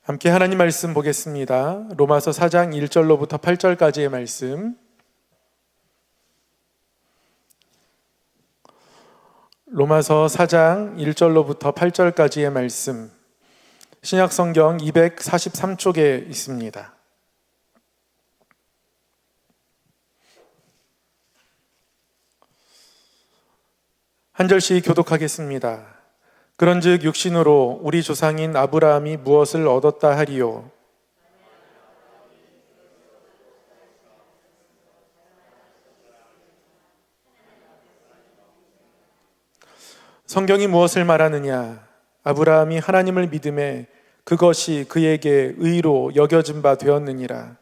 함께 하나님 말씀 보겠습니다. 로마서 4장 1절로부터 8절까지의 말씀. 로마서 4장 1절로부터 8절까지의 말씀. 신약성경 243쪽에 있습니다. 한 절씩 교독하겠습니다. 그런즉 육신으로 우리 조상인 아브라함이 무엇을 얻었다 하리요? 성경이 무엇을 말하느냐? 아브라함이 하나님을 믿음에 그것이 그에게 의로 여겨진 바 되었느니라.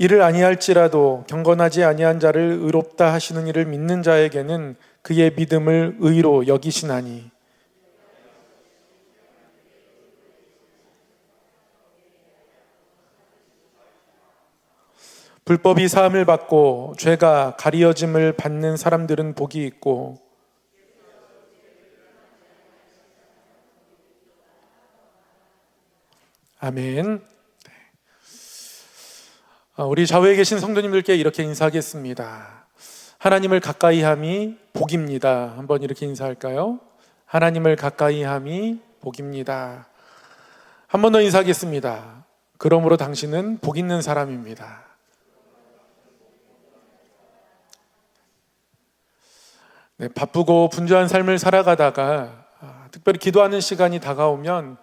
이를 아니할지라도 경건하지 아니한 자를 의롭다 하시는 이를 믿는 자에게는 그의 믿음을 의로 여기시나니. 불법이 사함을 받고 죄가 가리어짐을 받는 사람들은 복이 있고, 아멘. 우리 좌우에 계신 성도님들께 이렇게 인사하겠습니다. 하나님을 가까이함이 복입니다. 한번 이렇게 인사할까요? 하나님을 가까이함이 복입니다. 한 번 더 인사하겠습니다. 그러므로 당신은 복 있는 사람입니다. 네, 바쁘고 분주한 삶을 살아가다가 특별히 기도하는 시간이 다가오면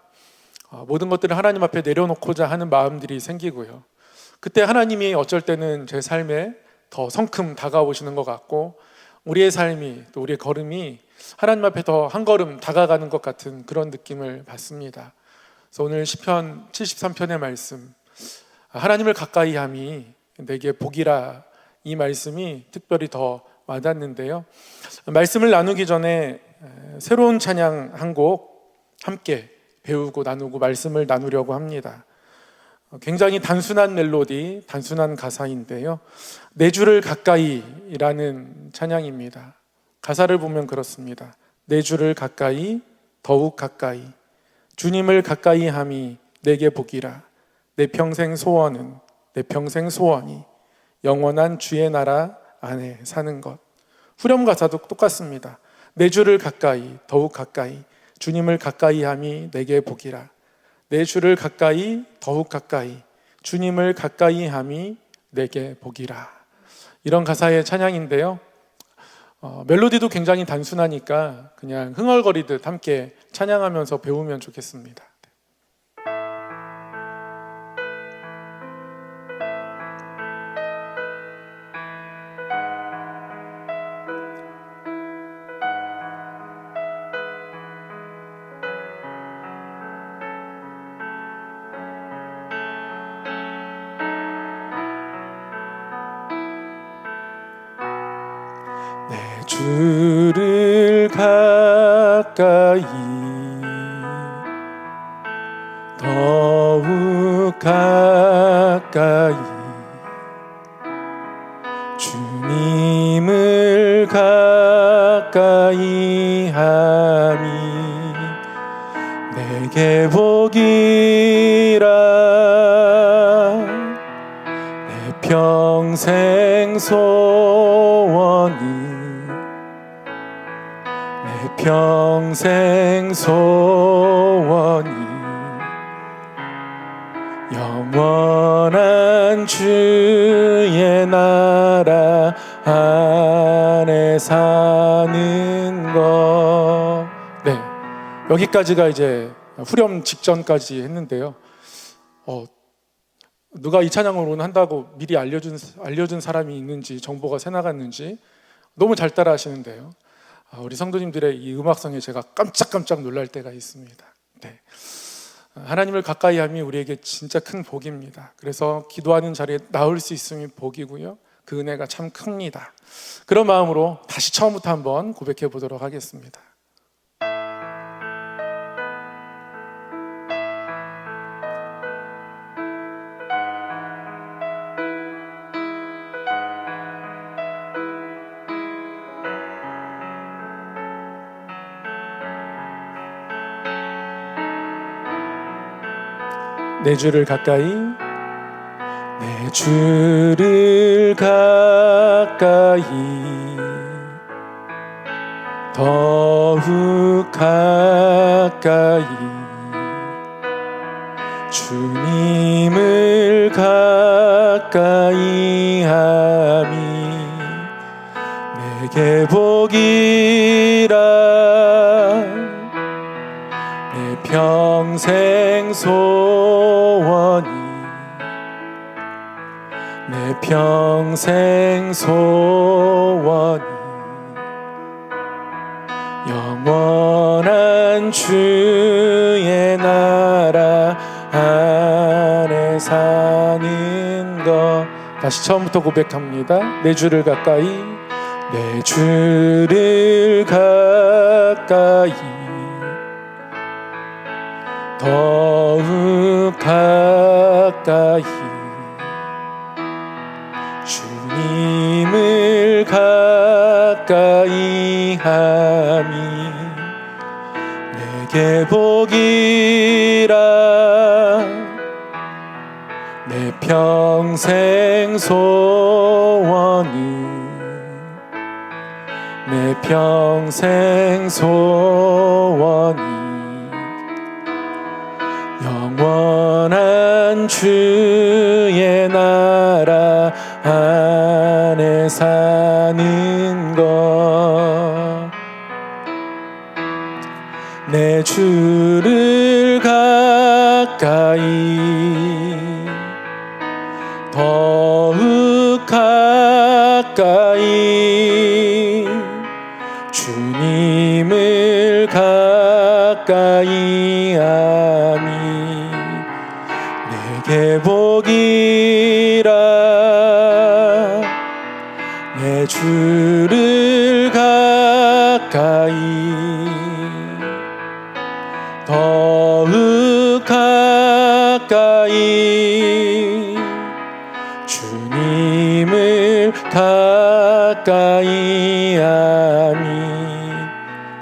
모든 것들을 하나님 앞에 내려놓고자 하는 마음들이 생기고요. 그때 하나님이 어쩔 때는 제 삶에 더 성큼 다가오시는 것 같고, 우리의 삶이, 또 우리의 걸음이 하나님 앞에 더 한 걸음 다가가는 것 같은 그런 느낌을 받습니다. 그래서 오늘 시편 73편의 말씀, 하나님을 가까이 함이 내게 복이라, 이 말씀이 특별히 더 와닿는데요. 말씀을 나누기 전에 새로운 찬양 한 곡 함께 배우고 나누고 말씀을 나누려고 합니다. 굉장히 단순한 멜로디, 단순한 가사인데요. 내 주를 가까이라는 찬양입니다. 가사를 보면 그렇습니다. 내 주를 가까이, 더욱 가까이, 주님을 가까이 함이 내게 복이라. 내 평생 소원은, 내 평생 소원이 영원한 주의 나라 안에 사는 것. 후렴 가사도 똑같습니다. 내 주를 가까이, 더욱 가까이, 주님을 가까이 함이 내게 복이라. 내 주를 가까이, 더욱 가까이, 주님을 가까이 함이 내게 복이라. 이런 가사의 찬양인데요. 멜로디도 굉장히 단순하니까 그냥 흥얼거리듯 함께 찬양하면서 배우면 좋겠습니다. 내 주를 가까이, 더욱 가까이, 주님을 가까이 함이 내게 복이라. 내 평생 소원이, 내 평생 소원이 영원한 주의 나라 안에 사는 것. 네, 여기까지가 이제 후렴 직전까지 했는데요. 누가 이 찬양을 한다고 미리 알려준 사람이 있는지, 정보가 새나갔는지 너무 잘 따라 하시는데요. 우리 성도님들의 이 음악성에 제가 깜짝깜짝 놀랄 때가 있습니다. 네. 하나님을 가까이 함이 우리에게 진짜 큰 복입니다. 그래서 기도하는 자리에 나올 수 있음이 복이고요. 그 은혜가 참 큽니다. 그런 마음으로 다시 처음부터 한번 고백해 보도록 하겠습니다. 내 주를 가까이, 내 주를 가까이, 더욱 가까이, 주님을 가까이 함이 내게 복이라. 내 평생 소원이, 내 평생 소원이 영원한 주의 나라 안에 사는 것. 다시 처음부터 고백합니다. 내 주를 가까이, 내 주를 가까이, 더욱 가까이, 주님을 가까이 함이 내게 복이라. 내 평생 소원이, 내 평생 소원이 영원한 주의 나라 안에 사는 것. 내 주를 가까이, 더욱 가까이, 주님을 가까이 함이 내게 복이라. 내 주를 가까이, 더욱 가까이, 주님을 가까이 함이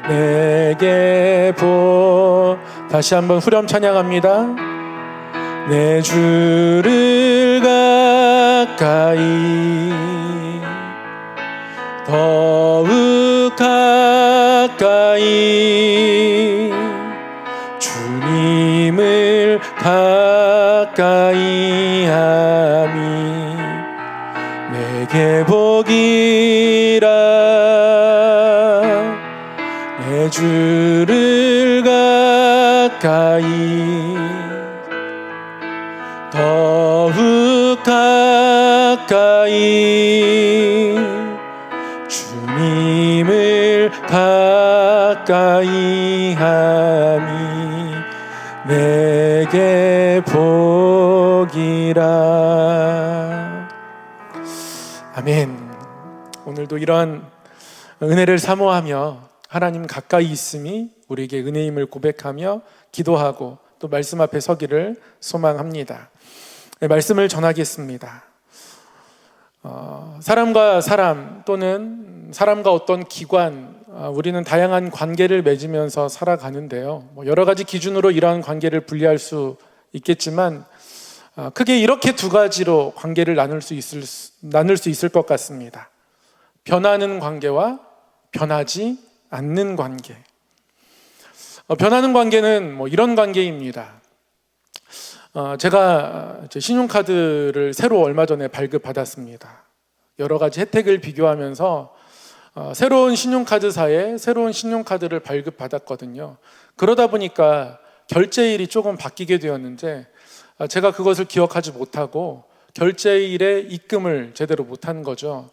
내게 복. 다시 한번 후렴 찬양합니다. 내 주를 가까이, 더욱 가까이, 주님을 가까이 함이 내게 복이라. 내 주를 가까이, 더욱 가까이, 주님을 가까이 함이 내게 복이라. 아멘. 오늘도 이러한 은혜를 사모하며 하나님 가까이 있음이 우리에게 은혜임을 고백하며 기도하고 또 말씀 앞에 서기를 소망합니다. 네, 말씀을 전하겠습니다. 사람과 사람 또는 사람과 어떤 기관, 우리는 다양한 관계를 맺으면서 살아가는데요. 여러 가지 기준으로 이러한 관계를 분리할 수 있겠지만 크게 이렇게 두 가지로 관계를 나눌 수 있을 것 같습니다. 변하는 관계와 변하지 않는 관계. 변하는 관계는 이런 관계입니다. 제가 신용카드를 새로 얼마 전에 발급받았습니다. 여러 가지 혜택을 비교하면서 새로운 신용카드사에 새로운 신용카드를 발급받았거든요. 그러다 보니까 결제일이 조금 바뀌게 되었는데 제가 그것을 기억하지 못하고 결제일에 입금을 제대로 못한 거죠.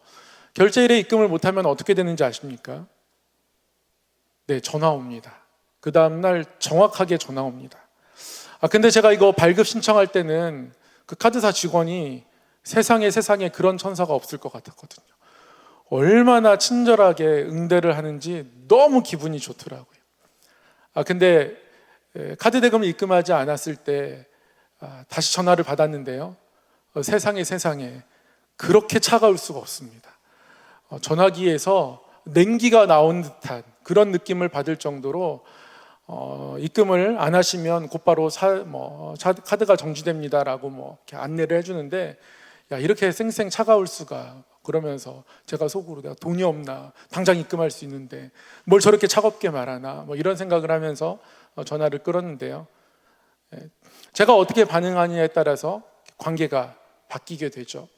결제일에 입금을 못하면 어떻게 되는지 아십니까? 네, 전화 옵니다. 그 다음날 정확하게 전화 옵니다. 근데 제가 이거 발급 신청할 때는 그 카드사 직원이 세상에 그런 천사가 없을 것 같았거든요. 얼마나 친절하게 응대를 하는지 너무 기분이 좋더라고요. 근데 카드 대금을 입금하지 않았을 때 다시 전화를 받았는데요. 세상에 그렇게 차가울 수가 없습니다. 전화기에서 냉기가 나온 듯한 그런 느낌을 받을 정도로 입금을 안 하시면 곧바로 카드가 정지됩니다라고 이렇게 안내를 해주는데, 야, 이렇게 쌩쌩 차가울 수가. 그러면서 제가 속으로 내가 돈이 없나, 당장 입금할 수 있는데 뭘 저렇게 차갑게 말하나, 이런 생각을 하면서 전화를 끌었는데요. 제가 어떻게 반응하느냐에 따라서 관계가 바뀌게 되죠.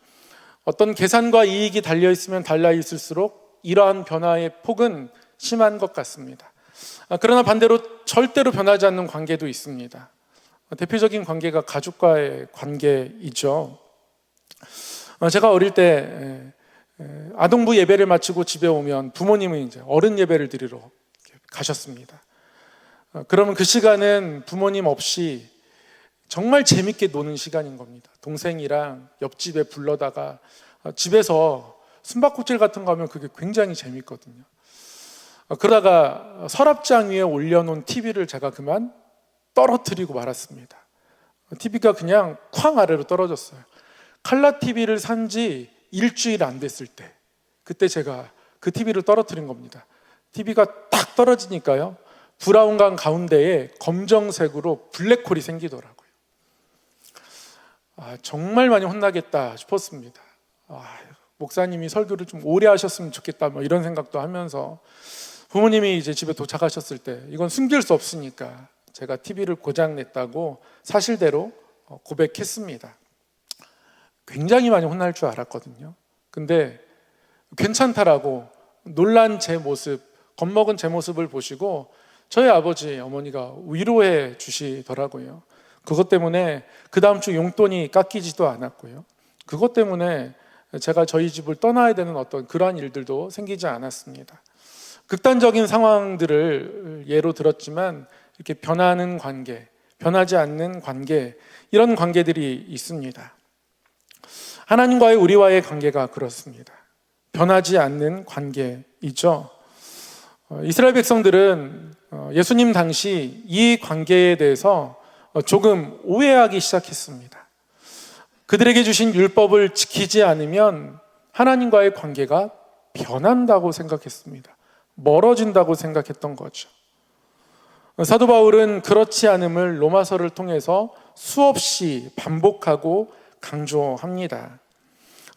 어떤 계산과 이익이 달려 있으면 달라 있을수록 이러한 변화의 폭은 심한 것 같습니다. 그러나 반대로 절대로 변하지 않는 관계도 있습니다. 대표적인 관계가 가족과의 관계이죠. 제가 어릴 때 아동부 예배를 마치고 집에 오면 부모님은 이제 어른 예배를 드리러 가셨습니다. 그러면 그 시간은 부모님 없이 정말 재밌게 노는 시간인 겁니다. 동생이랑 옆집에 불러다가 집에서 숨바꼭질 같은 거 하면 그게 굉장히 재밌거든요. 그러다가 서랍장 위에 올려놓은 TV를 제가 그만 떨어뜨리고 말았습니다. TV가 그냥 쾅 아래로 떨어졌어요. 칼라 TV를 산 지 일주일 안 됐을 때, 그때 제가 그 TV를 떨어뜨린 겁니다. TV가 딱 떨어지니까요, 브라운관 가운데에 검정색으로 블랙홀이 생기더라고요. 정말 많이 혼나겠다 싶었습니다. 목사님이 설교를 좀 오래 하셨으면 좋겠다, 이런 생각도 하면서, 부모님이 이제 집에 도착하셨을 때 이건 숨길 수 없으니까 제가 TV를 고장냈다고 사실대로 고백했습니다. 굉장히 많이 혼날 줄 알았거든요. 근데 괜찮다라고 놀란 제 모습, 겁먹은 제 모습을 보시고 저희 아버지, 어머니가 위로해 주시더라고요. 그것 때문에 그 다음 주 용돈이 깎이지도 않았고요. 그것 때문에 제가 저희 집을 떠나야 되는 어떤 그러한 일들도 생기지 않았습니다. 극단적인 상황들을 예로 들었지만 이렇게 변하는 관계, 변하지 않는 관계, 이런 관계들이 있습니다. 하나님과의 우리와의 관계가 그렇습니다. 변하지 않는 관계이죠. 이스라엘 백성들은 예수님 당시 이 관계에 대해서 조금 오해하기 시작했습니다. 그들에게 주신 율법을 지키지 않으면 하나님과의 관계가 변한다고 생각했습니다. 멀어진다고 생각했던 거죠. 사도 바울은 그렇지 않음을 로마서를 통해서 수없이 반복하고 강조합니다.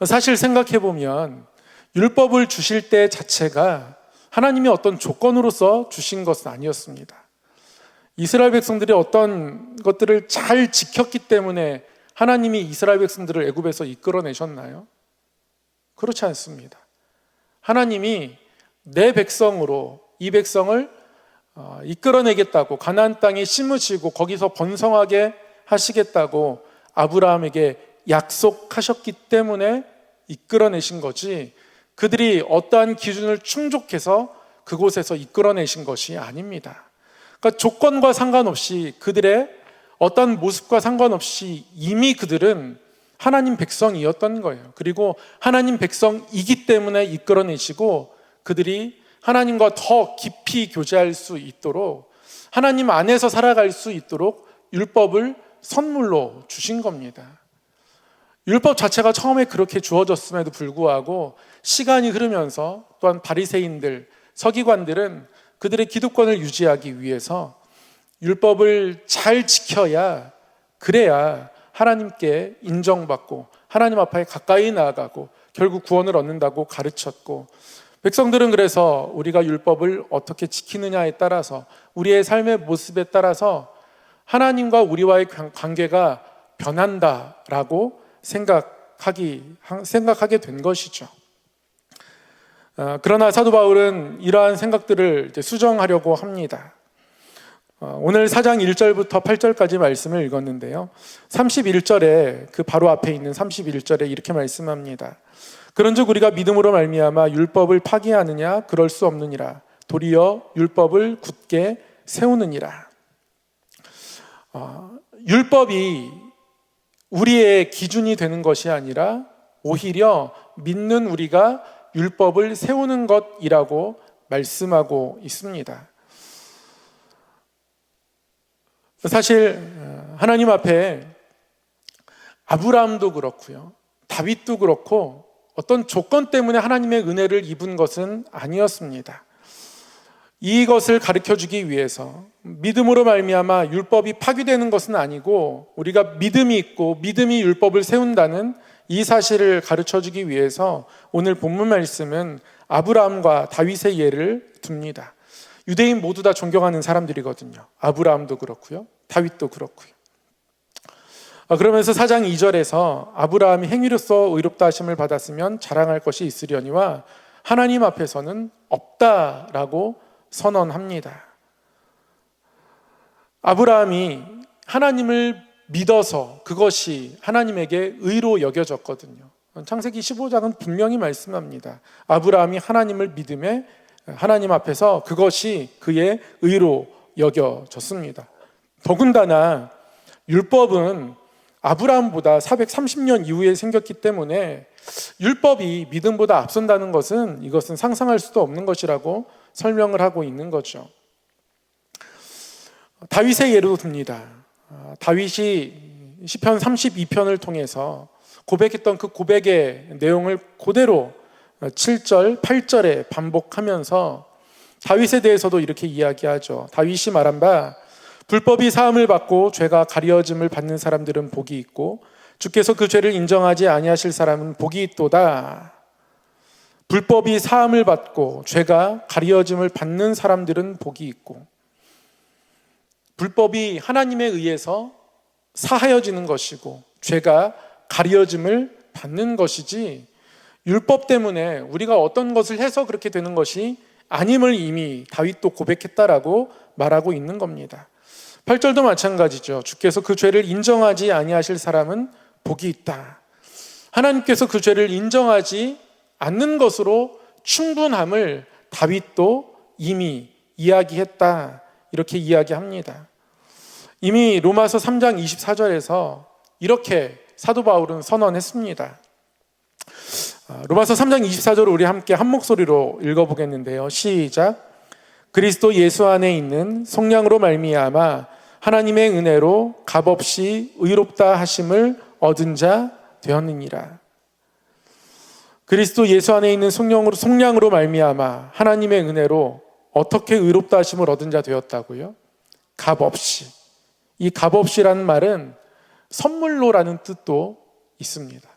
사실 생각해보면 율법을 주실 때 자체가 하나님이 어떤 조건으로서 주신 것은 아니었습니다. 이스라엘 백성들이 어떤 것들을 잘 지켰기 때문에 하나님이 이스라엘 백성들을 애굽에서 이끌어내셨나요? 그렇지 않습니다. 하나님이 내 백성으로 이 백성을 이끌어내겠다고, 가나안 땅에 심으시고 거기서 번성하게 하시겠다고 아브라함에게 약속하셨기 때문에 이끌어내신 거지, 그들이 어떠한 기준을 충족해서 그곳에서 이끌어내신 것이 아닙니다. 그러니까 조건과 상관없이, 그들의 어떤 모습과 상관없이 이미 그들은 하나님 백성이었던 거예요. 그리고 하나님 백성이기 때문에 이끌어내시고 그들이 하나님과 더 깊이 교제할 수 있도록, 하나님 안에서 살아갈 수 있도록 율법을 선물로 주신 겁니다. 율법 자체가 처음에 그렇게 주어졌음에도 불구하고 시간이 흐르면서 또한 바리새인들, 서기관들은 그들의 기득권을 유지하기 위해서 율법을 잘 지켜야, 그래야 하나님께 인정받고 하나님 앞에 가까이 나아가고 결국 구원을 얻는다고 가르쳤고, 백성들은 그래서 우리가 율법을 어떻게 지키느냐에 따라서, 우리의 삶의 모습에 따라서 하나님과 우리와의 관계가 변한다라고 생각하게 된 것이죠. 그러나 사도 바울은 이러한 생각들을 수정하려고 합니다. 오늘 4장 1절부터 8절까지 말씀을 읽었는데요, 31절에, 그 바로 앞에 있는 31절에 이렇게 말씀합니다. 그런즉 우리가 믿음으로 말미암아 율법을 파기하느냐? 그럴 수 없느니라. 도리어 율법을 굳게 세우느니라. 율법이 우리의 기준이 되는 것이 아니라 오히려 믿는 우리가 율법을 세우는 것이라고 말씀하고 있습니다. 사실 하나님 앞에 아브라함도 그렇고요, 다윗도 그렇고 어떤 조건 때문에 하나님의 은혜를 입은 것은 아니었습니다. 이것을 가르쳐주기 위해서 믿음으로 말미암아 율법이 파괴되는 것은 아니고 우리가 믿음이 있고 믿음이 율법을 세운다는 이 사실을 가르쳐주기 위해서 오늘 본문 말씀은 아브라함과 다윗의 예를 듭니다. 유대인 모두 다 존경하는 사람들이거든요. 아브라함도 그렇고요, 다윗도 그렇고요. 그러면서 4장 2절에서 아브라함이 행위로서 의롭다 하심을 받았으면 자랑할 것이 있으려니와 하나님 앞에서는 없다라고 선언합니다. 아브라함이 하나님을 믿어서 그것이 하나님에게 의로 여겨졌거든요. 창세기 15장은 분명히 말씀합니다. 아브라함이 하나님을 믿음에 하나님 앞에서 그것이 그의 의로 여겨졌습니다. 더군다나 율법은 아브라함보다 430년 이후에 생겼기 때문에 율법이 믿음보다 앞선다는 것은 이것은 상상할 수도 없는 것이라고 설명을 하고 있는 거죠. 다윗의 예로 듭니다. 다윗이 시편 32편을 통해서 고백했던 그 고백의 내용을 그대로 7절, 8절에 반복하면서 다윗에 대해서도 이렇게 이야기하죠. 다윗이 말한 바 불법이 사함을 받고 죄가 가려짐을 받는 사람들은 복이 있고 주께서 그 죄를 인정하지 아니하실 사람은 복이 있도다. 불법이 사함을 받고 죄가 가려짐을 받는 사람들은 복이 있고, 불법이 하나님에 의해서 사하여지는 것이고 죄가 가려짐을 받는 것이지 율법 때문에 우리가 어떤 것을 해서 그렇게 되는 것이 아님을 이미 다윗도 고백했다라고 말하고 있는 겁니다. 8절도 마찬가지죠. 주께서 그 죄를 인정하지 아니하실 사람은 복이 있다. 하나님께서 그 죄를 인정하지 않는 것으로 충분함을 다윗도 이미 이야기했다. 이렇게 이야기합니다. 이미 로마서 3장 24절에서 이렇게 사도 바울은 선언했습니다. 로마서 3장 24절을 우리 함께 한 목소리로 읽어보겠는데요. 시작. 그리스도 예수 안에 있는 속량으로 말미암아 하나님의 은혜로 값없이 의롭다 하심을 얻은 자 되었느니라. 그리스도 예수 안에 있는 속량으로 말미암아 하나님의 은혜로 어떻게 의롭다 하심을 얻은 자 되었다고요? 값없이. 이 값없이라는 말은 선물로라는 뜻도 있습니다.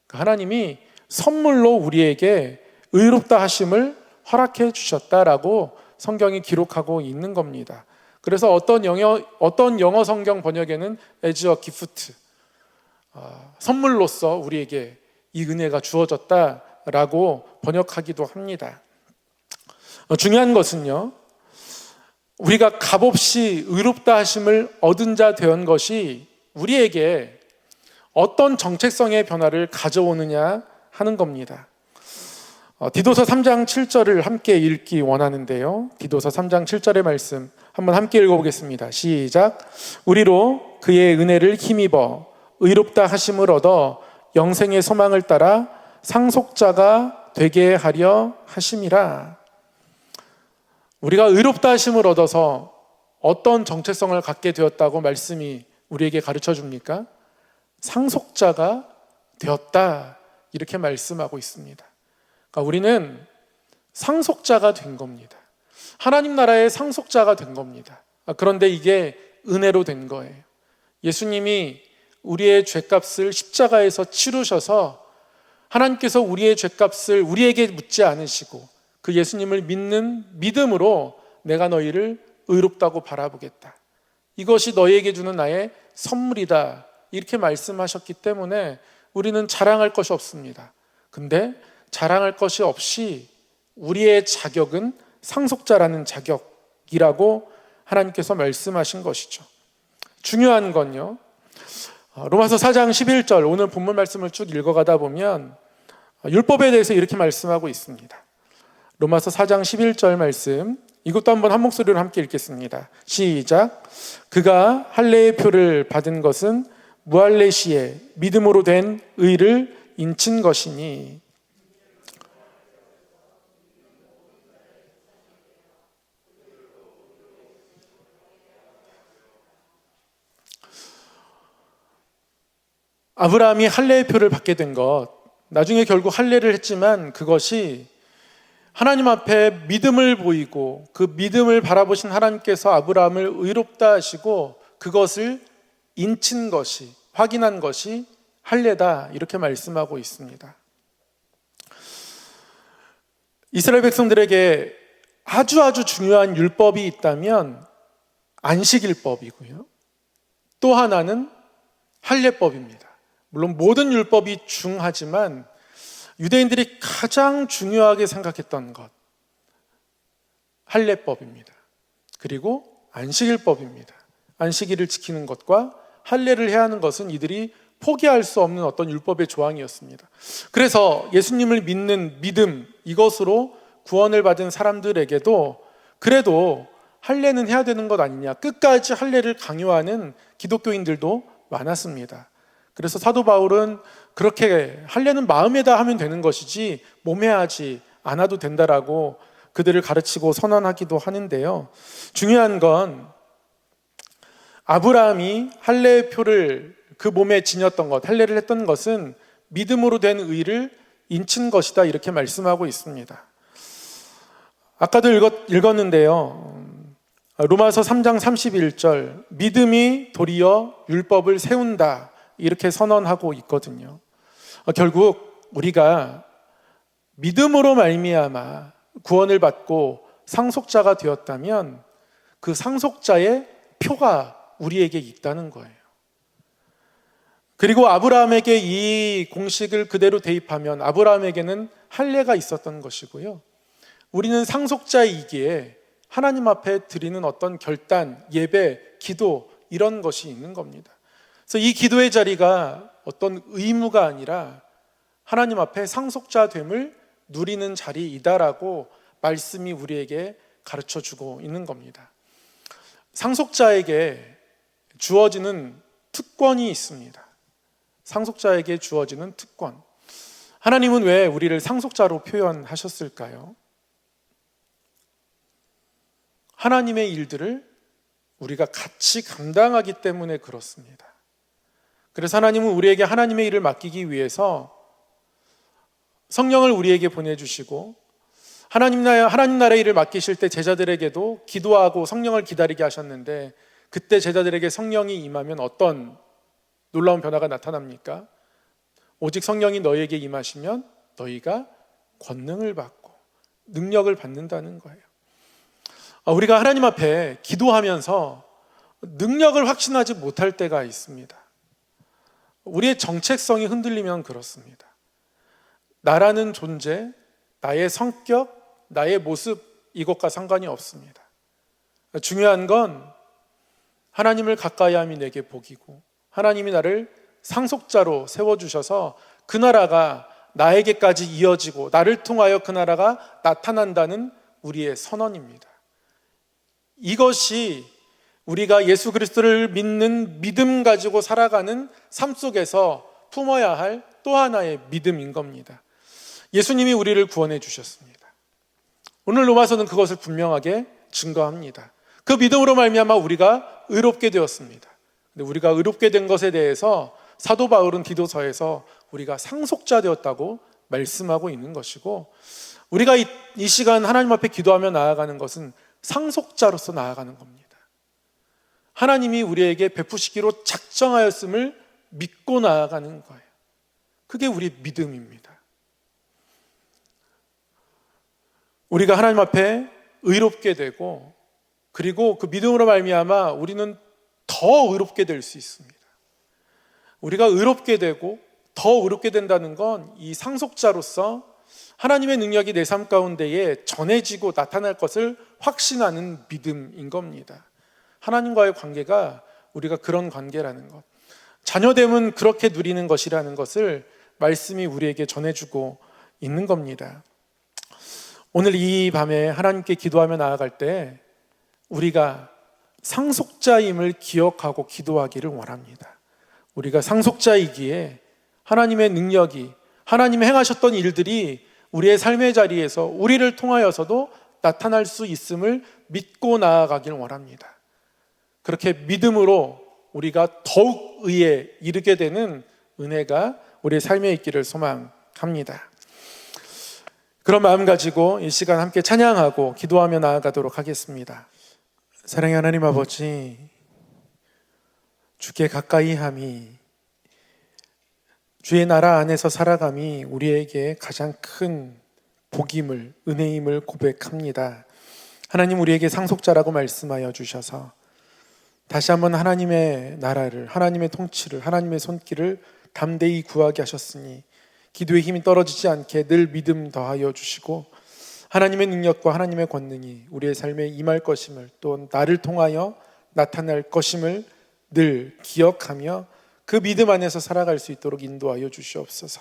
하나님이 선물로 우리에게 의롭다 하심을 허락해 주셨다라고 성경이 기록하고 있는 겁니다. 그래서 어떤 영어 성경 번역에는 as a gift, 선물로서 우리에게 이 은혜가 주어졌다라고 번역하기도 합니다. 중요한 것은요, 우리가 값없이 의롭다 하심을 얻은 자 된 것이 우리에게 어떤 정체성의 변화를 가져오느냐 하는 겁니다. 디도서 3장 7절을 함께 읽기 원하는데요. 디도서 3장 7절의 말씀 한번 함께 읽어보겠습니다. 시작. 우리로 그의 은혜를 힘입어 의롭다 하심을 얻어 영생의 소망을 따라 상속자가 되게 하려 하심이라. 우리가 의롭다 하심을 얻어서 어떤 정체성을 갖게 되었다고 말씀이 우리에게 가르쳐 줍니까? 상속자가 되었다, 이렇게 말씀하고 있습니다. 그러니까 우리는 상속자가 된 겁니다. 하나님 나라의 상속자가 된 겁니다. 그런데 이게 은혜로 된 거예요. 예수님이 우리의 죄값을 십자가에서 치르셔서 하나님께서 우리의 죄값을 우리에게 묻지 않으시고 그 예수님을 믿는 믿음으로 내가 너희를 의롭다고 바라보겠다. 이것이 너희에게 주는 나의 선물이다. 이렇게 말씀하셨기 때문에 우리는 자랑할 것이 없습니다. 근데 자랑할 것이 없이 우리의 자격은 상속자라는 자격이라고 하나님께서 말씀하신 것이죠. 중요한 건요, 로마서 4장 11절 오늘 본문 말씀을 쭉 읽어가다 보면 율법에 대해서 이렇게 말씀하고 있습니다. 로마서 4장 11절 말씀, 이것도 한번 한 목소리로 함께 읽겠습니다. 시작. 그가 할례의 표를 받은 것은 무할례 시에 믿음으로 된 의를 인친 것이니. 아브라함이 할례의 표를 받게 된 것, 나중에 결국 할례를 했지만 그것이 하나님 앞에 믿음을 보이고 그 믿음을 바라보신 하나님께서 아브라함을 의롭다 하시고 그것을 인친 것이, 확인한 것이 할례다, 이렇게 말씀하고 있습니다. 이스라엘 백성들에게 아주 중요한 율법이 있다면 안식일법이고요, 또 하나는 할례법입니다. 물론 모든 율법이 중하지만 유대인들이 가장 중요하게 생각했던 것, 할례법입니다. 그리고 안식일법입니다. 안식일을 지키는 것과 할례를 해야 하는 것은 이들이 포기할 수 없는 어떤 율법의 조항이었습니다. 그래서 예수님을 믿는 믿음, 이것으로 구원을 받은 사람들에게도 그래도 할례는 해야 되는 것 아니냐, 끝까지 할례를 강요하는 기독교인들도 많았습니다. 그래서 사도 바울은 그렇게 할례는 마음에다 하면 되는 것이지 몸에 하지 않아도 된다라고 그들을 가르치고 선언하기도 하는데요, 중요한 건 아브라함이 할례의 표를 그 몸에 지녔던 것, 할례를 했던 것은 믿음으로 된 의를 인친 것이다, 이렇게 말씀하고 있습니다. 아까도 읽었는데요, 로마서 3장 31절, 믿음이 도리어 율법을 세운다, 이렇게 선언하고 있거든요. 결국 우리가 믿음으로 말미암아 구원을 받고 상속자가 되었다면 그 상속자의 표가 우리에게 있다는 거예요. 그리고 아브라함에게 이 공식을 그대로 대입하면 아브라함에게는 할례가 있었던 것이고요, 우리는 상속자이기에 하나님 앞에 드리는 어떤 결단, 예배, 기도, 이런 것이 있는 겁니다. 그래서 이 기도의 자리가 어떤 의무가 아니라 하나님 앞에 상속자됨을 누리는 자리이다라고 말씀이 우리에게 가르쳐주고 있는 겁니다. 상속자에게 주어지는 특권이 있습니다. 상속자에게 주어지는 특권. 하나님은 왜 우리를 상속자로 표현하셨을까요? 하나님의 일들을 우리가 같이 감당하기 때문에 그렇습니다. 그래서 하나님은 우리에게 하나님의 일을 맡기기 위해서 성령을 우리에게 보내주시고, 하나님 나라의 일을 맡기실 때 제자들에게도 기도하고 성령을 기다리게 하셨는데, 그때 제자들에게 성령이 임하면 어떤 놀라운 변화가 나타납니까? 오직 성령이 너희에게 임하시면 너희가 권능을 받고 능력을 받는다는 거예요. 우리가 하나님 앞에 기도하면서 능력을 확신하지 못할 때가 있습니다. 우리의 정체성이 흔들리면 그렇습니다. 나라는 존재, 나의 성격, 나의 모습, 이것과 상관이 없습니다. 중요한 건 하나님을 가까이 함이 내게 복이고, 하나님이 나를 상속자로 세워주셔서 그 나라가 나에게까지 이어지고 나를 통하여 그 나라가 나타난다는 우리의 선언입니다. 이것이 우리가 예수 그리스도를 믿는 믿음 가지고 살아가는 삶 속에서 품어야 할 또 하나의 믿음인 겁니다. 예수님이 우리를 구원해 주셨습니다. 오늘 로마서는 그것을 분명하게 증거합니다. 그 믿음으로 말미암아 우리가 의롭게 되었습니다. 근데 우리가 의롭게 된 것에 대해서 사도 바울은 디도서에서 우리가 상속자 되었다고 말씀하고 있는 것이고, 우리가 이 시간 하나님 앞에 기도하며 나아가는 것은 상속자로서 나아가는 겁니다. 하나님이 우리에게 베푸시기로 작정하였음을 믿고 나아가는 거예요. 그게 우리의 믿음입니다. 우리가 하나님 앞에 의롭게 되고, 그리고 그 믿음으로 말미암아 우리는 더 의롭게 될 수 있습니다. 우리가 의롭게 되고 더 의롭게 된다는 건 이 상속자로서 하나님의 능력이 내 삶 가운데에 전해지고 나타날 것을 확신하는 믿음인 겁니다. 하나님과의 관계가 우리가 그런 관계라는 것, 자녀됨은 그렇게 누리는 것이라는 것을 말씀이 우리에게 전해주고 있는 겁니다. 오늘 이 밤에 하나님께 기도하며 나아갈 때 우리가 상속자임을 기억하고 기도하기를 원합니다. 우리가 상속자이기에 하나님의 능력이, 하나님이 행하셨던 일들이 우리의 삶의 자리에서 우리를 통하여서도 나타날 수 있음을 믿고 나아가길 원합니다. 그렇게 믿음으로 우리가 더욱 의에 이르게 되는 은혜가 우리의 삶에 있기를 소망합니다. 그런 마음 가지고 이 시간 함께 찬양하고 기도하며 나아가도록 하겠습니다. 사랑의 하나님 아버지, 주께 가까이함이, 주의 나라 안에서 살아감이 우리에게 가장 큰 복임을, 은혜임을 고백합니다. 하나님, 우리에게 상속자라고 말씀하여 주셔서 다시 한번 하나님의 나라를, 하나님의 통치를, 하나님의 손길을 담대히 구하게 하셨으니 기도의 힘이 떨어지지 않게 늘 믿음 더하여 주시고 하나님의 능력과 하나님의 권능이 우리의 삶에 임할 것임을, 또 나를 통하여 나타날 것임을 늘 기억하며 그 믿음 안에서 살아갈 수 있도록 인도하여 주시옵소서.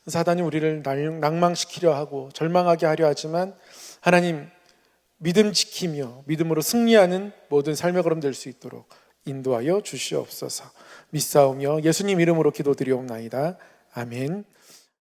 사단이 우리를 낭망시키려 하고 절망하게 하려 하지만 하나님, 믿음 지키며 믿음으로 승리하는 모든 삶의 걸음 될 수 있도록 인도하여 주시옵소서. 믿사오며 예수님 이름으로 기도드리옵나이다. 아멘.